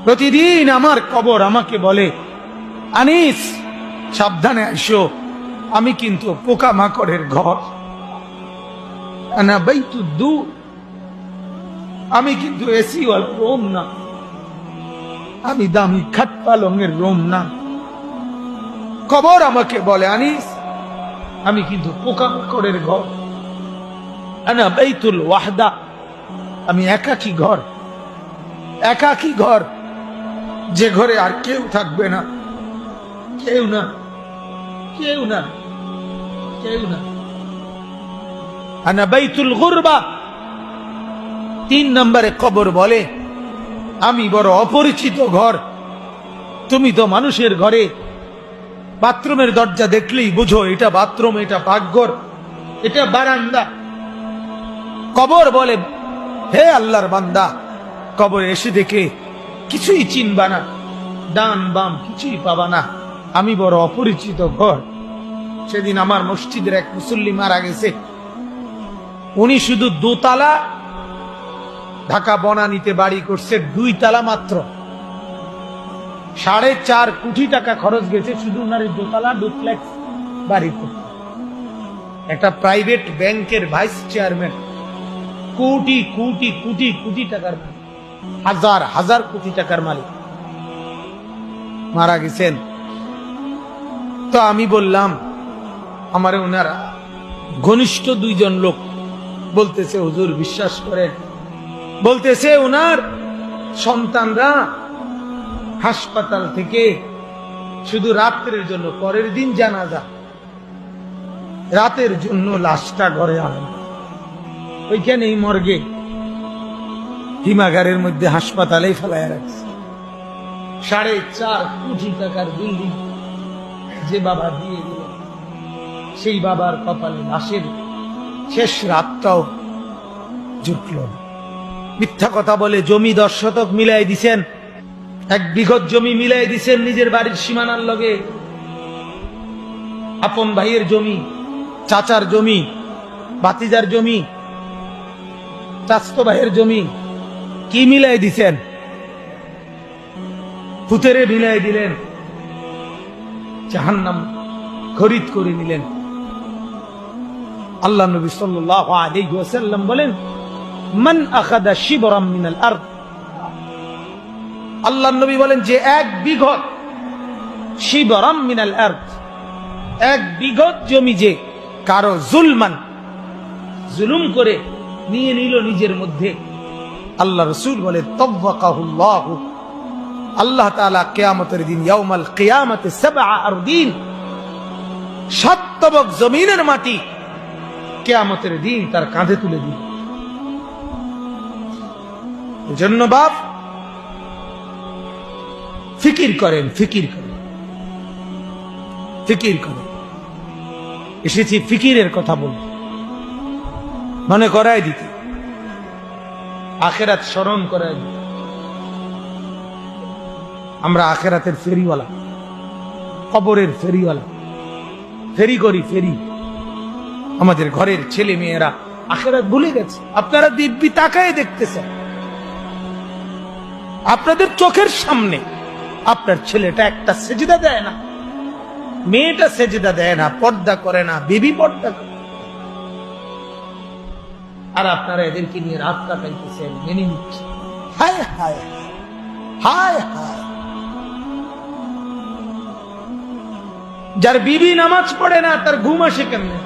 প্রতিদিন আমার কবর আমাকে বলে, আনিস সাবধানে আসো, আমি কিন্তু পোকামাকড়ের ঘর, আনা বাইতুদ্দু, আমি কিন্তু এসি ওয়াল রুম না, আমি দামি খাট পালঙের রুম না। কবর আমাকে বলে, আনিস আমি কিন্তু পোকামাকড়ের ঘর, আনা বাইতুল ওয়াহদা, আমি একাকী ঘর, একাকী ঘর, যে ঘরে আর কেউ থাকবে না, কেউ না, কেউ না, কেউ না। আনা বাইতুল গুরবা, 3 নম্বরে কবর বলে, আমি বড় অপরিচিত ঘর, তুমি তো মানুষের ঘরে বাথরুমের দরজা দেখলেই বুঝো এটা বাথরুম, এটা পাকঘর, এটা বারান্দা। কবর বলে, হে আল্লাহর বান্দা, কবরে এসে দেখে কিছুই চিনবা না, ডান বাম কিছুই পাবা না, আমি বড় অপরিচিত ঘর। সেদিন আমার মসজিদের এক মুসল্লি মারা গেছে, উনি শুধু 2 তালা, ঢাকা বনানীতে বাড়ি করছে 2 তালা মাত্র, 4.5 কোটি টাকা খরচ গেছে শুধু ওনার 2 তালা ডুপ্লেক্স বাড়ি করতে। একটা প্রাইভেট ব্যাংকের ভাইস চেয়ারম্যান, কোটি কোটি কোটি কোটি টাকার মালিক, হাজার হাজার কোটি টাকার মালিক, মারা গেছেন। তো আমি বললাম, আমার ওনার ঘনিষ্ঠ 2 জন লোক বলতেছে, হুজুর বিশ্বাস করেন, বলতেছে ওনার সন্তানরা হাসপাতাল থেকে শুধু রাত্রের জন্য, পরের দিন জানাজা, রাতের জন্য লাশটা ঘরে আনেন, ওইখানেই মর্গে হিমাগারের মধ্যে হাসপাতালেই ফেলায় রাখছে। 4.5 কোটি টাকার বিল্ডিং যে বাবা দিয়ে দিল, সেই বাবার কপালে লাশের শেষ রাতটাও জুটল। মিথ্যা কথা বলে জমি 10 শতক মিলাই দিছেন, 1 বিঘত জমি মিলাই দিছেন নিজের বাড়ির সীমানার লগে, আপন ভাইয়ের জমি, চাচার জমি, ভাতিজার জমি, চাচতো ভাইয়ের জমি, কি মিলাই দিছেন? ফুতেরে মিলাই দিলেন, জাহান্নাম খরিদ করে নিলেন। আল্লাহ নবী সাল্লাল্লাহু আলাইহি ওয়াসাল্লাম বলেন, মান আখাযা শিবরাম মিনাল আরদ, আল্লাহ নবী বলেন যে 1 বিঘত, শিবরাম মিনাল আরদ, 1 বিঘত জমি যে কারো জুলুম করে নিয়ে নিল নিজের মধ্যে, আল্লাহ রাসূল বলে তাওয়াক্কাহুল্লাহু, আল্লাহ তাআলা কিয়ামতের দিন ইয়াউমাল কিয়ামাতে 7 আরদিন, 7 তবক জমিনের মাটি কিয়ামতের দিন তার কাঁধে তুলে দিল। এজন্য বাপ ফিকির করেন, ফিকির করেন, ফিকির করেন। এসেছি ফিকিরের কথা বলতে, মনে করাই দিতে, আখিরাত স্মরণ করাই দিতে। আমরা আখিরাতের ফেরিওয়ালা, কবরের ফেরিওয়ালা, ফেরি করি, ফেরি। আমাদের ঘরের ছেলে মেয়েরা আখিরাত ভুলে গেছে। আপনারা দিব্যি তাকায় দেখতেছেন, আপনাদের চোখের সামনে আপনার ছেলেটা একটা সেজদা দেয় না, মেয়েটা সেজদা দেয় না, পর্দা করে না, বিবি পর্দা করে, আর আপনারা এদেরকে নিয়ে রাত কাটাইতেছেন, মেনে নিচ্ছেন। হায় হায় হায় হায়। যার বিবি নামাজ পড়ে না তার ঘুম আসে কেমনে?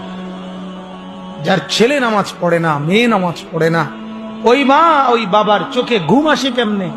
যার ছেলে নামাজ পড়ে না, মেয়ে নামাজ পড়ে না, ওই মা ওই বাবার চোখে ঘুম আসে কেমনে?